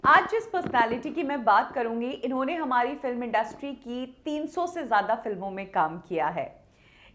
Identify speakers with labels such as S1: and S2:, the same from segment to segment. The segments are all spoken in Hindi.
S1: आज जिस पर्सनालिटी की मैं बात करूंगी, इन्होंने हमारी फिल्म इंडस्ट्री की 300 से ज़्यादा फिल्मों में काम किया है।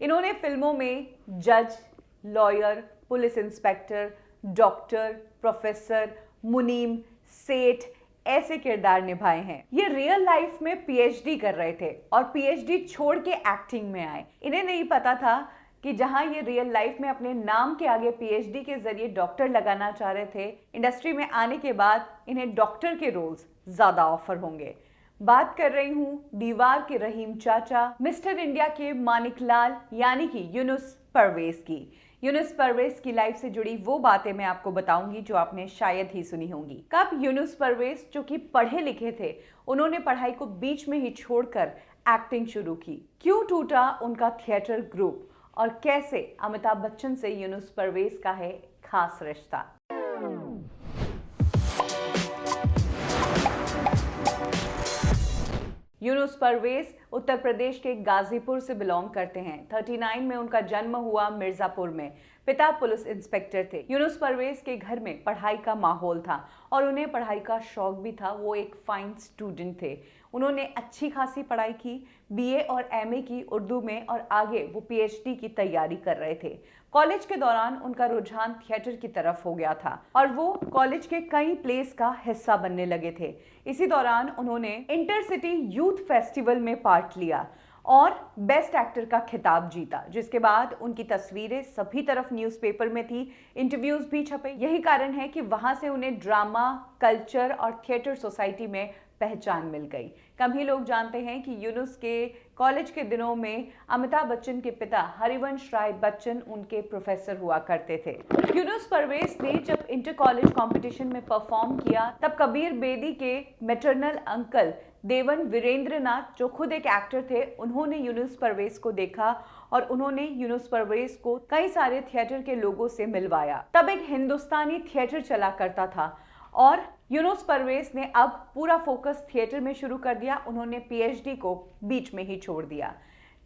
S1: इन्होंने फिल्मों में जज, lawyer, police inspector, doctor, professor, मुनीम, सेठ ऐसे किरदार निभाए हैं। ये रियल लाइफ में पीएचडी कर रहे थे और पीएचडी छोड़ के एक्टिंग में आए। इन्हें नहीं पता था कि जहां ये रियल लाइफ में अपने नाम के आगे पीएचडी के जरिए डॉक्टर लगाना चाह रहे थे, इंडस्ट्री में आने के बाद इन्हें डॉक्टर के रोल्स ज्यादा ऑफर होंगे। बात कर रही हूं दीवार के रहीम चाचा, मिस्टर इंडिया के मानिक लाल यानी कि यूनुस परवेज की। यूनुस परवेज की लाइफ से जुड़ी वो बातें मैं आपको बताऊंगी जो आपने शायद ही सुनी होंगी। कब यूनुस परवेज, जो कि पढ़े लिखे थे, उन्होंने पढ़ाई को बीच में ही छोड़कर एक्टिंग शुरू की? क्यों टूटा उनका थिएटर ग्रुप और कैसे अमिताभ बच्चन से यूनुस परवेज का है खास रिश्ता? यूनुस परवेज उत्तर प्रदेश के गाजीपुर से बिलोंग करते हैं। 39 में उनका जन्म हुआ मिर्जापुर में। पिता पुलिस इंस्पेक्टर थे। यूनुस परवेज के घर में पढ़ाई का माहौल था और उन्हें पढ़ाई का शौक भी था। वो एक फाइन स्टूडेंट थे। उन्होंने अच्छी खासी पढ़ाई की, बीए और एमए की उर्दू में, और आगे वो पीएचडी की तैयारी कर रहे थे। कॉलेज के दौरान उनका रुझान थिएटर की तरफ हो गया था और वो कॉलेज के कई प्लेस का हिस्सा बनने लगे थे। इसी दौरान उन्होंने इंटरसिटी यूथ फेस्टिवल में पार्ट लिया और बेस्ट एक्टर का खिताब जीता, जिसके बाद उनकी तस्वीरें सभी तरफ न्यूज़पेपर में थी, इंटरव्यूज भी छपे। यही कारण है कि वहां से उन्हें ड्रामा, कल्चर और थिएटर सोसाइटी में पहचान मिल गई। कम ही लोग जानते हैं कि यूनुस के कॉलेज के दिनों में अमिताभ बच्चन के पिता हरिवंश राय बच्चन उनके प्रोफेसर हुआ करते थे। यूनुस परवेज ने जब इंटर कॉलेज कंपटीशन में परफॉर्म किया, तब कबीर बेदी के मैटरनल अंकल देवन वीरेंद्रनाथ, जो खुद एक एक्टर थे, उन्होंने यूनुस परवेज को देखा और उन्होंने यूनुस परवेज को कई सारे थिएटर के लोगों से मिलवाया। तब एक हिंदुस्तानी थिएटर चला करता था और यूनुस परवेज ने अब पूरा फोकस थिएटर में शुरू कर दिया। उन्होंने पीएचडी को बीच में ही छोड़ दिया।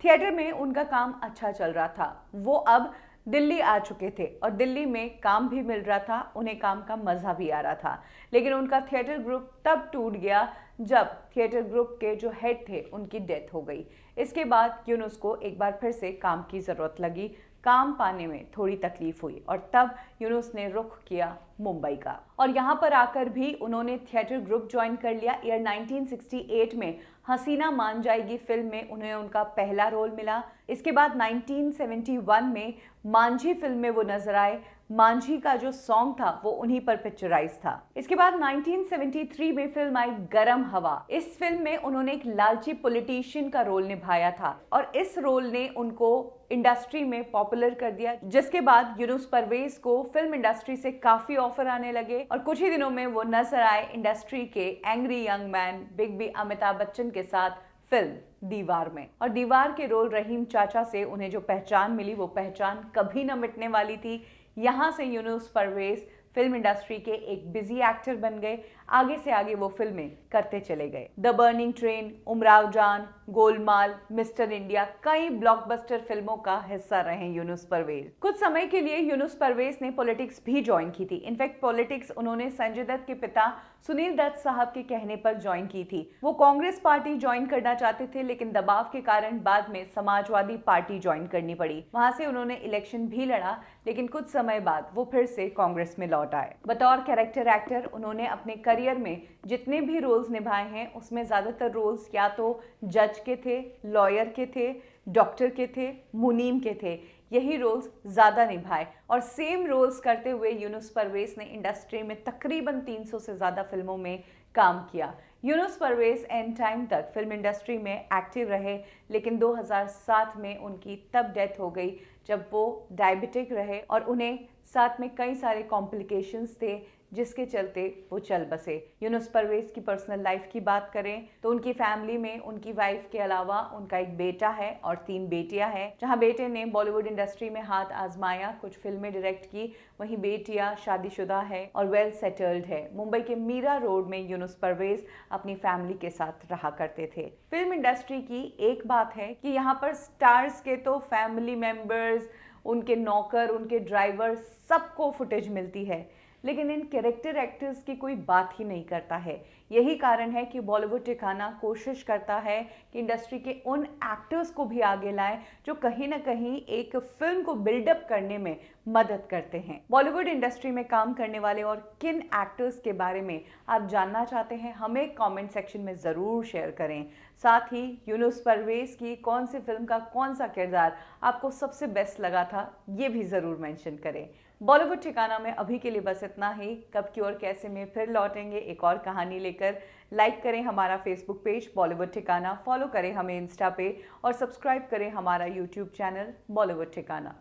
S1: थिएटर में उनका काम अच्छा चल रहा था। वो अब दिल्ली आ चुके थे और दिल्ली में काम भी मिल रहा था, उन्हें काम का मजा भी आ रहा था। लेकिन उनका थिएटर ग्रुप तब टूट गया जब थिएटर ग्रुप के जो हेड थे उनकी डेथ हो गई। इसके बाद यूनुस को एक बार फिर से काम की जरूरत लगी। काम पाने में थोड़ी तकलीफ हुई और तब यूनुस ने रुख किया मुंबई का, और यहाँ पर आकर भी उन्होंने थिएटर ग्रुप ज्वाइन कर लिया। ईयर 1968 में हसीना मान जाएगी फिल्म में उन्हें उनका पहला रोल मिला। इसके बाद 1971 में मांझी फिल्म में वो नजर आए। मांझी का जो सॉन्ग था वो उन्हीं पर पिक्चराइज था। इसके बाद 1973 में फिल्म आई गरम हवा। इस फिल्म में उन्होंने एक लालची पॉलिटिशियन का रोल निभाया था और इस रोल ने उनको इंडस्ट्री में पॉपुलर कर दिया, जिसके बाद यूनुस परवेज को फिल्म इंडस्ट्री से काफी ऑफर आने लगे और कुछ ही दिनों में वो नजर आए इंडस्ट्री के angry young man big B Amitabh Bachchan के साथ फिल्म दीवार में। और दीवार के रोल रहीम चाचा से उन्हें जो पहचान मिली, वो पहचान कभी न मिटने वाली थी। यहाँ से यूनुस परवेज फिल्म इंडस्ट्री के एक बिजी एक्टर बन गए। आगे से आगे वो फिल्में करते चले गए। द बर्निंग ट्रेन, उमराव जान, गोलमाल, मिस्टर इंडिया, कई ब्लॉकबस्टर फिल्मों का हिस्सा रहे यूनुस परवेज। कुछ समय के लिए यूनुस परवेज ने पॉलिटिक्स भी ज्वाइन की थी। इनफैक्ट पॉलिटिक्स उन्होंने संजय दत्त के पिता सुनील दत्त साहब के कहने पर ज्वाइन की थी। वो कांग्रेस पार्टी ज्वाइन करना चाहते थे, लेकिन दबाव के कारण बाद में समाजवादी पार्टी ज्वाइन करनी पड़ी। वहां से उन्होंने इलेक्शन भी लड़ा, लेकिन कुछ समय बाद वो फिर से कांग्रेस में लौट आए। बतौर कैरेक्टर एक्टर उन्होंने अपने करियर में जितने भी रोल्स निभाए हैं, उसमें ज्यादातर रोल्स या तो जज के थे, लॉयर के थे, डॉक्टर के थे, मुनीम के थे। यही रोल्स ज्यादा निभाए और सेम रोल्स करते हुए यूनुस परवेज ने इंडस्ट्री में तकरीबन 300 से ज्यादा फिल्मों में काम किया। यूनुस परवेज एंड टाइम तक फिल्म इंडस्ट्री में एक्टिव रहे, लेकिन 2007 में उनकी तब डेथ हो गई जब वो डायबिटिक रहे और उन्हें साथ में कई सारे कॉम्प्लिकेशंस थे, जिसके चलते वो चल बसे। यूनुस परवेज की पर्सनल लाइफ की बात करें तो उनकी फैमिली में उनकी वाइफ के अलावा उनका एक बेटा है और 3 बेटियां हैं। जहां बेटे ने बॉलीवुड इंडस्ट्री में हाथ आजमाया, कुछ फिल्में डायरेक्ट की, वहीं बेटियां शादीशुदा है और वेल सेटल्ड है। मुंबई के मीरा रोड में यूनुस परवेज अपनी फैमिली के साथ रहा करते थे। फिल्म इंडस्ट्री की एक बात है कि यहाँ पर स्टार्स के तो फैमिली मेंबर्स, उनके नौकर, उनके ड्राइवर, सबको फुटेज मिलती है, लेकिन इन कैरेक्टर एक्टर्स की कोई बात ही नहीं करता है। यही कारण है कि बॉलीवुड ठिकाना कोशिश करता है कि इंडस्ट्री के उन एक्टर्स को भी आगे लाए जो कहीं ना कहीं एक फिल्म को बिल्डअप करने में मदद करते हैं। बॉलीवुड इंडस्ट्री में काम करने वाले और किन एक्टर्स के बारे में आप जानना चाहते हैं, हमें कमेंट सेक्शन में ज़रूर शेयर करें। साथ ही यूनुस परवेज की कौन सी फिल्म का कौन सा किरदार आपको सबसे बेस्ट लगा था, ये भी ज़रूर मेंशन करें। बॉलीवुड ठिकाना में अभी के लिए बस इतना ही। कब की और कैसे में फिर लौटेंगे एक और कहानी लेकर। लाइक करें हमारा फेसबुक पेज बॉलीवुड ठिकाना, फॉलो करें हमें इंस्टा पे और सब्सक्राइब करें हमारा यूट्यूब चैनल बॉलीवुड ठिकाना।